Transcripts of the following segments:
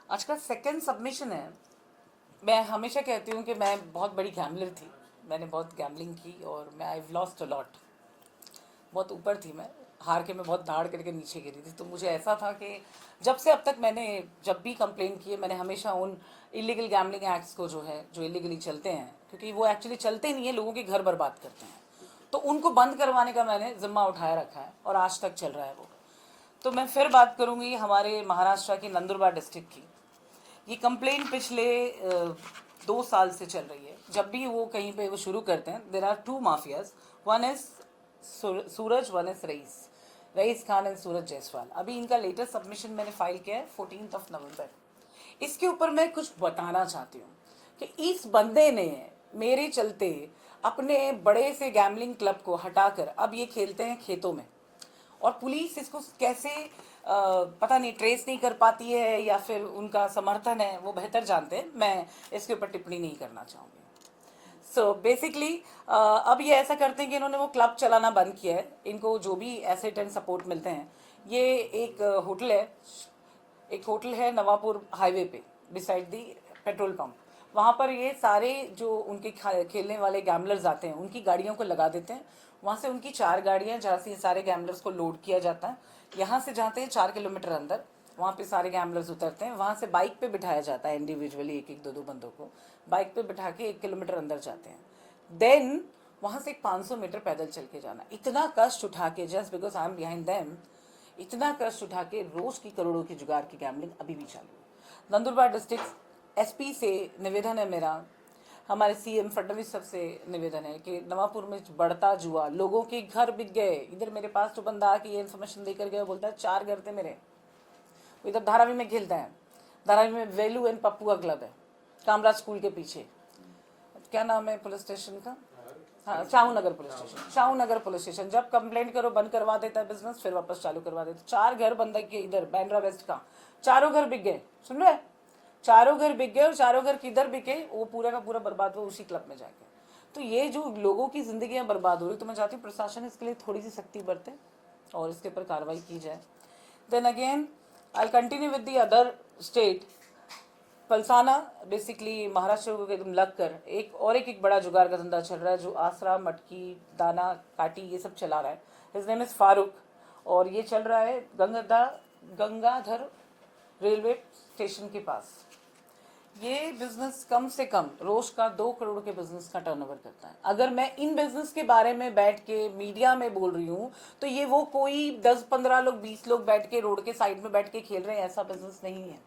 आज का second submission है। मैं हमेशा कहती हूँ कि मैं बहुत बड़ी गैम्बलर थी। मैंने बहुत गैम्बलिंग की और मैं आई लॉस्ट अ लॉट। बहुत ऊपर थी मैं, हार के मैं बहुत दाड़ करके नीचे गिरी थी। तो मुझे ऐसा था कि जब से अब तक मैंने जब भी कंप्लेन की है, मैंने हमेशा उन इलीगल गैम्बलिंग एक्ट्स को जो इलीगली चलते हैं, क्योंकि वो एक्चुअली चलते नहीं है, लोगों के घर बर्बाद करते हैं, तो उनको बंद करवाने का मैंने जिम्मा उठाया रखा है और आज तक चल रहा है वो। तो मैं फिर बात करूंगी हमारे महाराष्ट्र की नंदुरबार डिस्ट्रिक्ट की। ये कंप्लेन पिछले 2 साल से चल रही है। जब भी वो कहीं पे वो शुरू करते हैं, there are two mafias, one is Suraj, one is Raees, Raees Khan and Suraj Jaiswal. अभी इनका लेटेस्ट सबमिशन मैंने फाइल किया है 14 नवंबर। इसके ऊपर मैं कुछ बताना चाहती हूँ कि इस बंदे ने मेरे चलते अपने बड़े से गैमलिंग क्लब को हटाकर अब ये खेलते हैं खेतों में, और पुलिस इसको कैसे पता नहीं ट्रेस नहीं कर पाती है या फिर उनका समर्थन है, वो बेहतर जानते हैं। मैं इसके ऊपर टिप्पणी नहीं करना चाहूँगी। सो बेसिकली अब ये ऐसा करते हैं कि इन्होंने वो क्लब चलाना बंद किया है। इनको जो भी एसेट एंड सपोर्ट मिलते हैं, ये एक होटल है, नवापुर हाईवे पे बिसाइड दी पेट्रोल पंप। वहाँ पर ये सारे जो उनके खेलने वाले गैमलर्स आते हैं उनकी गाड़ियों को लगा देते हैं। वहाँ से उनकी 4 गाड़ियाँ जहाँ से सारे गैमलर्स को लोड किया जाता है, यहाँ से जाते हैं 4 किलोमीटर अंदर, वहाँ पे सारे गैमलर्स उतरते हैं। वहाँ से बाइक पे बिठाया जाता है इंडिविजुअली, एक एक दो दो बंदों को बाइक पे बिठा के 1 किलोमीटर अंदर जाते हैं। देन वहाँ से 500 मीटर पैदल चल के जाना, इतना कष्ट उठा के, just because I am behind them, इतना कष्ट उठा के रोज की करोड़ों की जुगाड़ की गैमलिंग अभी भी चालू है। नंदुरबार डिस्ट्रिक्ट एसपी से निवेदन है मेरा, हमारे सीएम फडणवीस साहब से निवेदन है कि नवापुर में बढ़ता जुआ, लोगों के घर बिक गए। इधर मेरे पास जो बंदा आके ये इन्फॉर्मेशन देकर गया, बोलता है 4 घर थे मेरे। वो इधर धारावी में खेलता है, धारावी में वेलू एंड पप्पुआ क्लब है, कामराज स्कूल के पीछे। क्या नाम है पुलिस स्टेशन का? हाँ, Shahunagar police station. Shahunagar police station जब कंप्लेंट करो बंद करवा देता है बिजनेस, फिर वापस चालू करवा देता है। 4 घर बंद के इधर बैंड्रा वेस्ट का, चारों घर बिक गए। सुन रहे? चारों घर बिक गए, और चारों घर किधर बिके? वो पूरा का पूरा बर्बाद हुआ उसी क्लब में जाके। तो ये जो लोगों की जिंदगियां बर्बाद हो रही, तो मैं चाहती हूँ प्रशासन इसके लिए थोड़ी सी सख्ती बरते और इसके ऊपर कार्रवाई की जाए। Then again I continue with the other state. Palsana basically Maharashtra को एकदम लग कर एक बड़ा जुगाड़ का धंधा चल रहा है, जो आसरा, मटकी, दाना, काटी ये सब चला रहा है। हिज नेम इज फारूक, और ये चल रहा है गंगाधर रेलवे स्टेशन के पास। ये बिजनेस कम से कम रोज का 2 करोड़ के बिजनेस का टर्नओवर करता है। अगर मैं इन बिजनेस के बारे में बैठ के मीडिया में बोल रही हूँ, तो ये वो कोई 10-15 लोग, 20 लोग बैठ के रोड के साइड में बैठ के खेल रहे हैं, ऐसा बिजनेस नहीं है।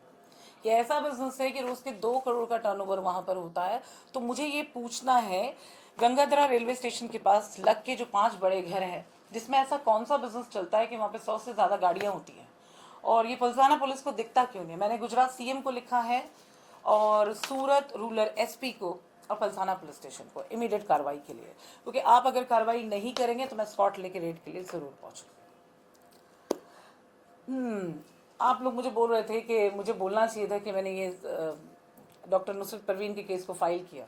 ये ऐसा बिजनेस है कि रोज के 2 करोड़ का टर्नओवर वहां पर होता है। तो मुझे ये पूछना है, गंगाधरा रेलवे स्टेशन के पास लग के जो 5 बड़े घर हैं, जिसमें ऐसा कौन सा बिजनेस चलता है कि वहां पे 100 से ज्यादा गाड़ियां होती हैं, और ये पलसाना पुलिस को दिखता क्यों नहीं? मैंने गुजरात सीएम को लिखा है और सूरत रूरल एसपी को और पलसाना पुलिस स्टेशन को इमीडिएट कार्रवाई के लिए, क्योंकि आप अगर कार्रवाई नहीं करेंगे तो मैं स्पॉट लेके रेड के लिए जरूर पहुंचूंगी। आप लोग मुझे बोल रहे थे कि मुझे बोलना चाहिए था कि मैंने ये डॉक्टर नुसरत परवीन के केस को फाइल किया,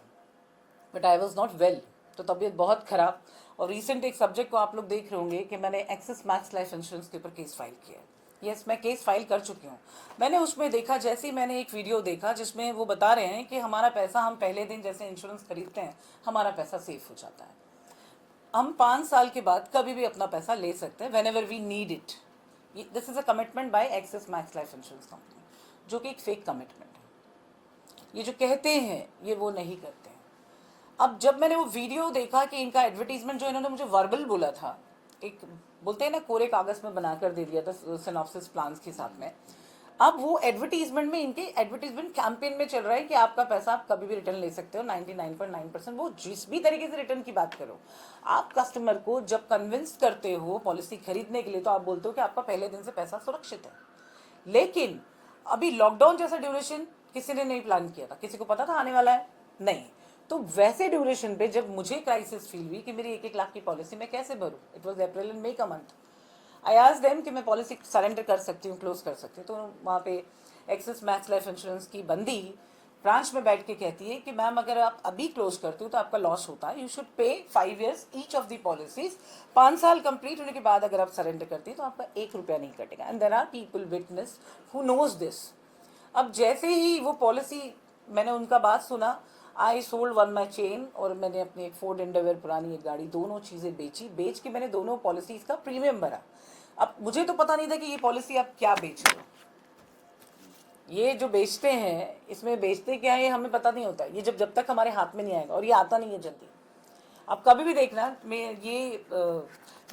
but I was not well, तो तबीयत बहुत खराब। और रिसेंट एक सब्जेक्ट को आप लोग देख रहे होंगे कि मैंने एक्सिस मैक्स लाइफ इंश्योरेंस के ऊपर केस फाइल किया है। यस, मैं केस फाइल कर चुकी हूँ। मैंने उसमें देखा, जैसे ही मैंने एक वीडियो देखा जिसमें वो बता रहे हैं कि हमारा पैसा हम पहले दिन जैसे इंश्योरेंस खरीदते हैं, हमारा पैसा सेफ हो जाता है। हम 5 साल के बाद कभी भी अपना पैसा ले सकते हैं, whenever we need it. This is a commitment by Axis Max Life Insurance company, जो कि एक फेक कमिटमेंट है। ये जो कहते हैं ये वो नहीं करते हैं। अब जब मैंने वो वीडियो देखा कि इनका एडवर्टीजमेंट जो इन्होंने मुझे वर्बल बोला था, एक बोलते हैं ना कोरे कागज में बनाकर दे दिया था सिनॉप्सिस प्लान्स के साथ में, अब वो एडवर्टीजमेंट में, इनके एडवर्टीजमेंट कैंपेन में चल रहा है कि आपका पैसा आप कभी भी रिटर्न ले सकते हो 99.9%। वो जिस भी तरीके से रिटर्न की बात करो, आप कस्टमर को जब कन्विंस करते हो पॉलिसी खरीदने के लिए, तो आप बोलते हो कि आपका पहले दिन से पैसा सुरक्षित है। लेकिन अभी लॉकडाउन जैसा ड्यूरेशन किसी ने नहीं प्लान किया था, किसी को पता था आने वाला है? नहीं। तो वैसे ड्यूरेशन पे जब मुझे क्राइसिस फील हुई कि मेरी 1-1 लाख की पॉलिसी मैं कैसे भरूं, इट वाज अप्रैल एंड मई का मंथ, आई आस्क्ड देम कि मैं पॉलिसी सरेंडर कर सकती हूँ, क्लोज कर सकती हूँ। तो वहाँ पे एक्सिस मैक्स लाइफ इंश्योरेंस की बंदी ब्रांच में बैठ के कहती है कि मैम अगर आप अभी क्लोज करते हो तो आपका लॉस होता है, you should pay 5 years each of the policies. 5 साल कंप्लीट होने के बाद अगर आप सरेंडर करती है तो आपका 1 रुपया नहीं कटेगा। And there are people witness who knows this. अब जैसे ही वो पॉलिसी मैंने उनका बात सुना, I sold one my chain, और मैंने अपनी एक फोर्ड एंडेवर पुरानी एक गाड़ी, दोनों चीज़ें बेच के मैंने दोनों पॉलिसीज का प्रीमियम भरा। अब मुझे तो पता नहीं था कि ये पॉलिसी आप क्या बेच रहे हो, ये जो बेचते हैं इसमें बेचते क्या है ये हमें पता नहीं होता, ये जब तक हमारे हाथ में नहीं आएगा, और ये आता नहीं है जल्दी। आप कभी भी देखना, मैं ये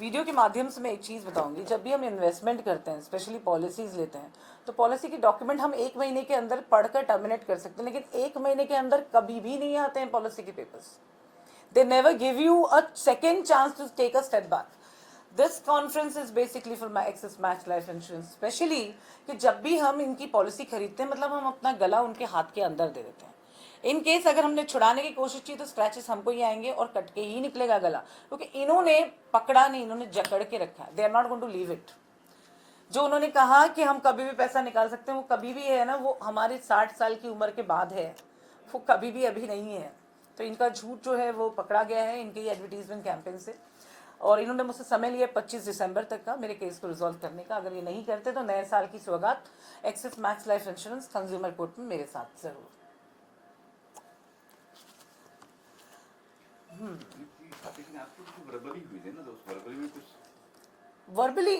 वीडियो के माध्यम से मैं एक चीज़ बताऊंगी, जब भी हम इन्वेस्टमेंट करते हैं, स्पेशली पॉलिसीज लेते हैं, तो पॉलिसी के डॉक्यूमेंट हम 1 महीने के अंदर पढ़कर टर्मिनेट कर सकते हैं, लेकिन 1 महीने के अंदर कभी भी नहीं आते हैं पॉलिसी के papers. They never give you a second chance to take a step back. This conference is basically for my Axis Max Life insurance, specially कि जब भी हम इनकी पॉलिसी खरीदते हैं, मतलब हम अपना गला उनके हाथ के अंदर दे देते हैं। इन केस अगर हमने छुड़ाने की कोशिश की तो स्क्रैचेस हमको ही आएंगे और कट के ही निकलेगा गला, क्योंकि इन्होंने पकड़ा नहीं, इन्होंने जकड़ के रखा है। They are not going to leave it. जो उन्होंने कहा कि हम कभी भी पैसा निकाल सकते हैं, वो कभी भी है ना, वो हमारे 60 साल की उम्र के बाद है, वो कभी भी अभी नहीं है। तो इनका झूठ जो है वो पकड़ा गया है इनके एडवर्टीजमेंट कैंपेन से, और इन्होंने मुझसे समय लिया 25 दिसंबर तक का मेरे केस को रिजॉल्व करने का। अगर ये नहीं करते तो नए साल की सौगात axis Max Life insurance consumer court में मेरे साथ जरूर। वर्बली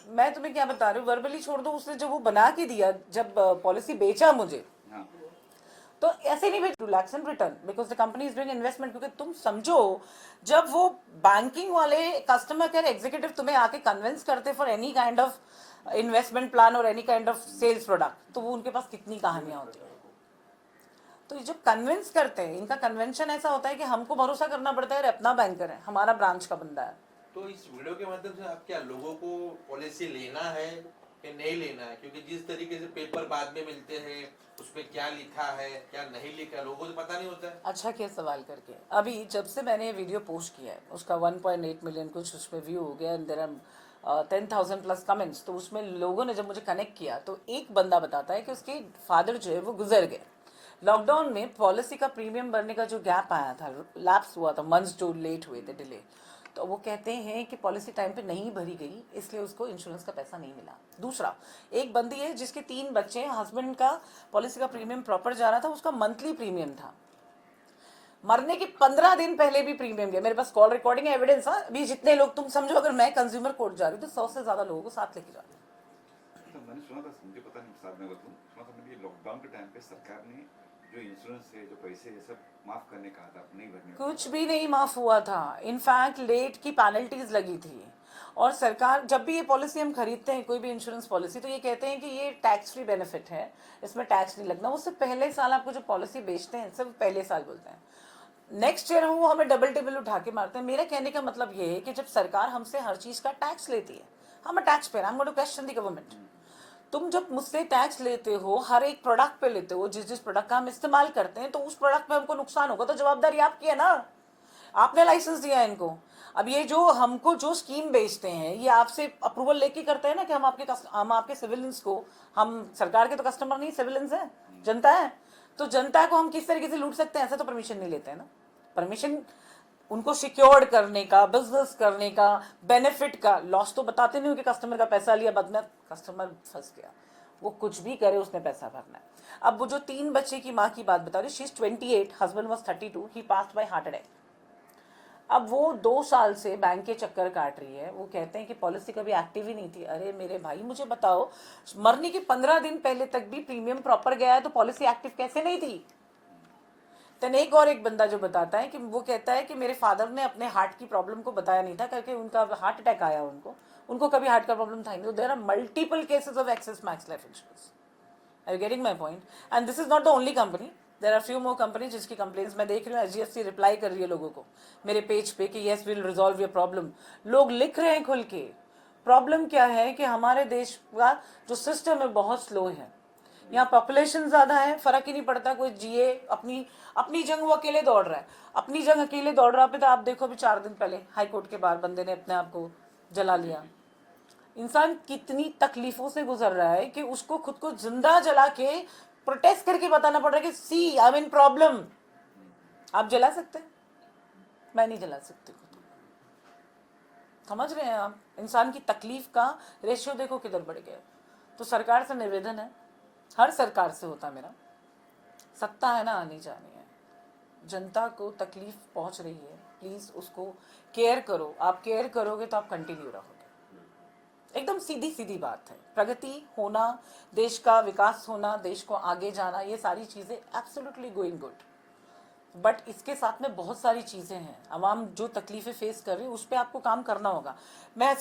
मैं तुम्हें क्या बता रही हूँ, वर्बली छोड़ दो, उसने जब वो बना के दिया, जब पॉलिसी बेचा मुझे, तो ऐसे नहीं भेज 2 lakhs in return because the company is doing investment. क्योंकि तुम समझो, जब वो बैंकिंग वाले कस्टमर केयर एग्जीक्यूटिव तुम्हें आके कन्विंस करते for any kind of investment plan और any kind of sales product, तो वो उनके पास कितनी कहानियां होती हैं। तो ये जो कन्विंस करते हैं, इनका कन्वेंशन ऐसा होता है कि हमको भरोसा करना पड़ता है, अपना बैंकर है, हमारा ब्रांच का बंदा है। तो इस वीडियो के माध्यम से आप क्या लोगों को पॉलिसी लेना है कि नहीं लेना है? क्योंकि जिस तरीके से पेपर बाद में मिलते हैं उसमें क्या लिखा है क्या नहीं लिखा है, लोगों को पता नहीं होता है। अच्छा किया सवाल करके। अभी जब से मैंने वीडियो पोस्ट किया है, उसका 1.8 मिलियन कुछ उस पर व्यू हो गया, and there are 10,000 plus comments. तो उसमें लोगों ने जब मुझे कनेक्ट किया, तो एक बंदा बताता है कि उसके फादर जो है वो गुजर गए लॉकडाउन में। पॉलिसी का प्रीमियम भरने का जो गैप आया था, लैप्स हुआ था, मंथ्स जो लेट हुए थे, डिले, तो वो कहते हैं कि पॉलिसी टाइम पे नहीं भरी गई, इसलिए उसको इंश्योरेंस का पैसा नहीं मिला। दूसरा, एक बंदी है जिसके 3 बच्चे हैं, हस्बैंड का पॉलिसी का प्रीमियम प्रॉपर जा रहा था, उसका मंथली प्रीमियम था, मरने के 15 दिन पहले भी प्रीमियम गया। मेरे पास कॉल रिकॉर्डिंग एविडेंस है। अभी जितने लोग, तुम समझो अगर मैं कंज्यूमर कोर्ट जा रही हूँ तो 100 से ज्यादा लोगों को साथ लेके जा रही हूँ। तो मैंने सुना था, मुझे पता नहीं साहब मैं बताऊं, सुना था मैंने लॉकडाउन के टाइम पे सरकार ने जो इंश्योरेंस है, जो पैसे ये सब माफ करने कहा था, नहीं भरने का। कुछ भी नहीं माफ हुआ था, इनफैक्ट लेट की पेनल्टीज लगी थी। और सरकार, जब भी ये पॉलिसी हम खरीदते हैं, कोई भी इंश्योरेंस पॉलिसी, तो ये कहते हैं कि ये टैक्स फ्री बेनिफिट है, इसमें टैक्स नहीं लगना। उससे पहले साल आपको जो पॉलिसी बेचते हैं, सिर्फ पहले साल बोलते हैं, नेक्स्ट ईयर वो हमें डबल टेबल उठा के मारते हैं। मेरा कहने का मतलब ये है कि जब सरकार हमसे हर चीज का टैक्स लेती है, हम tax payer, I am going to question the government. तुम जब मुझसे टैक्स लेते हो, हर एक प्रोडक्ट पे लेते हो, जिस जिस प्रोडक्ट का हम इस्तेमाल करते हैं, तो उस प्रोडक्ट पे हमको नुकसान होगा, तो जवाबदारी आपकी है ना, आपने लाइसेंस दिया है इनको। अब ये जो हमको जो स्कीम बेचते हैं, ये आपसे अप्रूवल लेके करते हैं ना, कि हम आपके सिविलियंस को, हम सरकार के तो कस्टमर नहीं, सिविलियंस है, जनता है, तो जनता को हम किस तरीके से लूट सकते हैं, ऐसा तो परमिशन नहीं लेते हैं ना। परमिशन उनको सिक्योर्ड करने का, बिजनेस करने का, बेनिफिट का, लॉस तो बताते नहीं हो कि कस्टमर का पैसा लिया, बाद में कस्टमर फंस गया। वो कुछ भी करे, उसने पैसा भरना है। अब वो जो 3 बच्चे की माँ की बात बता रही, she is 28, husband was 32, he passed by heart attack. अब वो 2 साल से बैंक के चक्कर काट रही है। वो कहते हैं कि पॉलिसी कभी एक्टिव ही नहीं थी। अरे मेरे भाई, मुझे बताओ, मरने के 15 दिन पहले तक भी प्रीमियम प्रॉपर गया है, तो पॉलिसी एक्टिव कैसे नहीं थी? तन एक बंदा जो बताता है कि वो कहता है कि मेरे फादर ने अपने हार्ट की प्रॉब्लम को बताया नहीं था, करके उनका हार्ट अटैक आया, उनको कभी हार्ट का प्रॉब्लम था ही नहीं। There are multiple cases of Axis Max Life insurance. Are you getting my point? And this is not the only company, there are few more company जिसकी कंप्लेंट्स मैं देख रही हूँ। HDFC रिप्लाई कर रही है लोगों को मेरे पेज पे कि yes will resolve your problem. लोग लिख रहे हैं खुल के। प्रॉब्लम क्या है कि हमारे देश का जो सिस्टम है बहुत स्लो है। यहाँ पॉपुलेशन ज्यादा है, फर्क ही नहीं पड़ता, कोई जिए अपनी अपनी जंग वो अकेले दौड़ रहा है, अपनी जंग अकेले दौड़ रहा है। तो आप देखो, अभी 4 दिन पहले हाई कोर्ट के बाहर बंदे ने अपने आप को जला लिया। इंसान कितनी तकलीफों से गुजर रहा है कि उसको खुद को जिंदा जला के प्रोटेस्ट करके बताना पड़ रहा है कि सी आई मीन प्रॉब्लम। आप जला सकते हैं, मैं नहीं जला सकती खुद को। समझ रहे हैं आप? इंसान की तकलीफ का रेशियो देखो किधर बढ़ गया। तो सरकार से निवेदन है हर सरकार से होता है मेरा। सत्ता है ना, आनी जानी है, जनता को तकलीफ पहुंच रही है, प्लीज उसको केयर करो। आप केयर करोगे तो आप कंटिन्यू रहोगे। एकदम सीधी सीधी बात है। प्रगति होना, देश का विकास होना, देश को आगे जाना, ये सारी चीजें एब्सोल्युटली गोइंग गुड, बट इसके साथ में बहुत सारी चीजें हैं। आवाम जो तकलीफें फेस कर रही है उस पर आपको काम करना होगा। मैं